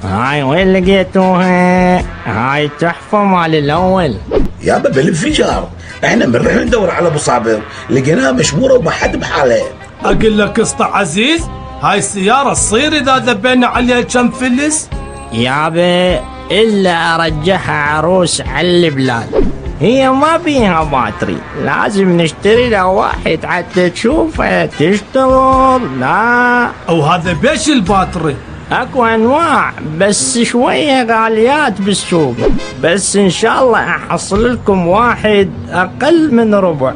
هاي وين لقيتوها؟ هاي تحفة مال الأول. يابا بالانفجار، احنا بنروح ندور على ابو صابر لقيناها مشموره وما حد بحاله. اقول لك قصة عزيز، هاي السيارة تصير اذا ذبينا عليها كم فلس؟ يابا إلا أرجعها عروس على البلاد، هي ما بيها باتري، لازم نشتري لها واحد حتى تشوفها تشتغل. لا او هذا بيش الباتري؟ اكو انواع بس شوية غاليات بالسوق، بس ان شاء الله احصل لكم واحد اقل من ربع.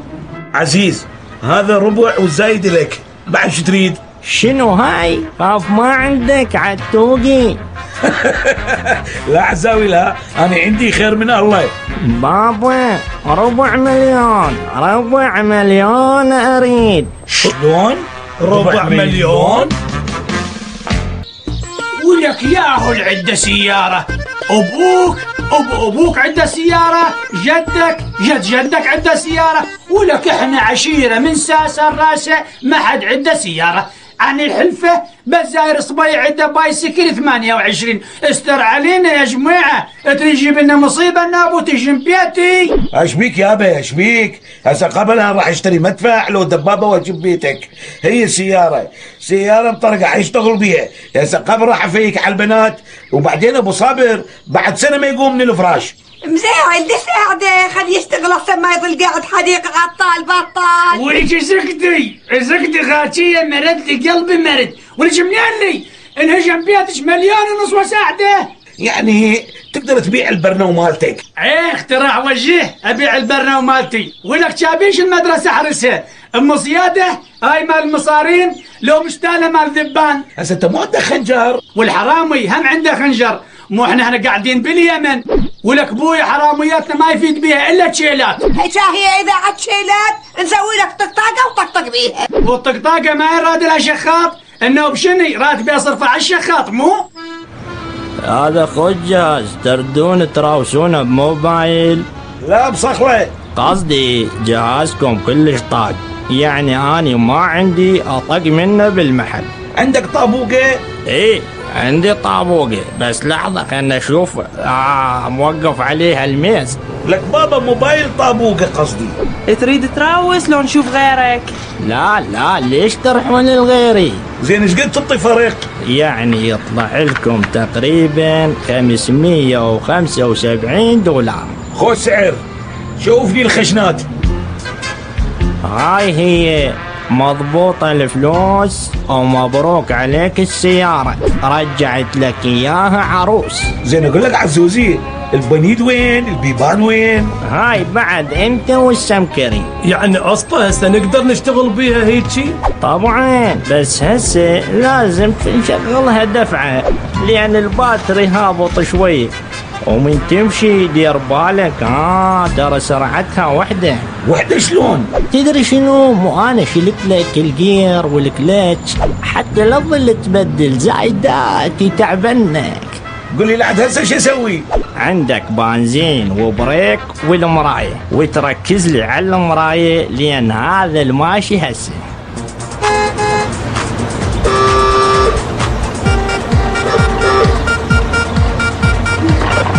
عزيز هذا ربع وزايد لك، بعد شو تريد؟ شنو هاي؟ خاف ما عندك عالتوقي. لا عزاوي لا، انا عندي خير من الله. بابا ربع مليون، ربع مليون اريد. شلون؟ ربع مليون؟ ولك ياهو عنده سيارة، أبوك عنده سيارة، جد جدك عنده سيارة، ولك احنا عشيرة من ساسة الراسة ما حد عنده سيارة. عن الحلفة بزاير صبي عنده بايسكل 28. استر علينا يا جماعة، تجيب لنا مصيبة نابو تجي بيتي. ايش بيك يابا ايش بيك؟ هسه قبلها راح اشتري مدفع لو دبابة واجيب بيتك. هي سيارة مطرقة يشتغل بيها. هسه قبل راح افيك على البنات، وبعدين ابو صابر بعد سنة ما يقوم من الفراش. مزاعل ليش قاعدة؟ خليه يشتغل احسن ما يظل قاعد حديقة عطال بطال. ولك زكتي غاتية مرد لي قلبي مرد، ولك منين لي؟ انهجم بيتش مليون ونص وساعده. يعني تقدر تبيع البرنو مالتك. ايه اختراع وجه، ابيع البرنو مالتي. ولك شابيش المدرسة احرسها، ام زيادة هاي مال المصارين لو مشتالة مال ذبان. هسه انت مو عندك خنجر؟ والحرامي هم عنده خنجر، مو احنا قاعدين باليمن. ولك بوي حرامياتنا ما يفيد بيها الا تشيلات. هي اذا عاد شيلات نسوي لك طقطاقه وطقطق بيها. والطقطاقه ما يراد لها شخاط، انه بشني راتب يصرف على الشخاط مو؟ هذا خد جهاز تردون تراوسونه بموبايل. لا بصخلة، قصدي جهازكم كلش طاق، يعني اني ما عندي اطق منه بالمحل. عندك طابوقة؟ ايه عندي طابوقة، بس لحظة خلنا نشوف. موقف عليها الميز. لك بابا موبايل طابوقة قصدي. تريد تراوس لو نشوف غيرك؟ لا ليش تروحون لغيري؟ زين ايش قد تعطي فرق؟ يعني يطلع لكم تقريبا 575 دولار. خذ سعر، شوفني الخشنات. هاي هي مضبوطة الفلوس ومبروك عليك السيارة، رجعت لك اياها عروس. زين اقول لك عزوزي، البنيد وين؟ البيبان وين؟ هاي بعد انت والسمكري. يعني اصلا هسه نقدر نشتغل بيها هيجي؟ طبعا، بس هسه لازم تنشغلها دفعة لان الباتري هابط شوي، ومن تمشي دير بالك ترى سرعتها وحدة شلون؟ تدري شنو؟ مو انا شلت لك الجير والكلتش حتى لا تظل تبدل زايدات تعبنك. قول لي لعد هسه شو اسوي؟ عندك بنزين وبريك والمراية، وتركز لي على المراية لان هذا الماشي هسه.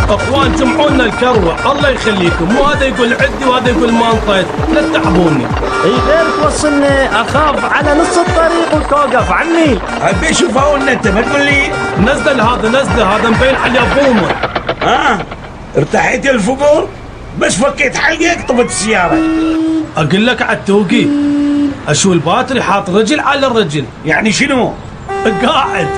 اخوان جمعونا الكروة الله يخليكم، مو هذا يقول عدي وهذا يقول ما انطيت، لا تتعبوني. اي غير توصلني اخاف على نص الطريق وتوقف عني. ابي اشوفها ولا انت ما تقول لي؟ نزل هذا مبين عليه بومه. ارتحيت يا الفقر؟ بس فكيت حلقك طفت السيارة. اقول لك على التوقي، اشو الباتري حاط رجل على الرجل. يعني شنو؟ قاعد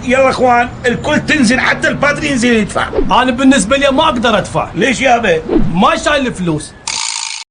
يلا اخوان الكل تنزل، حتى الباتري ينزل يدفع. انا بالنسبه لي ما اقدر ادفع. ليش يابا؟ ما شايل فلوس.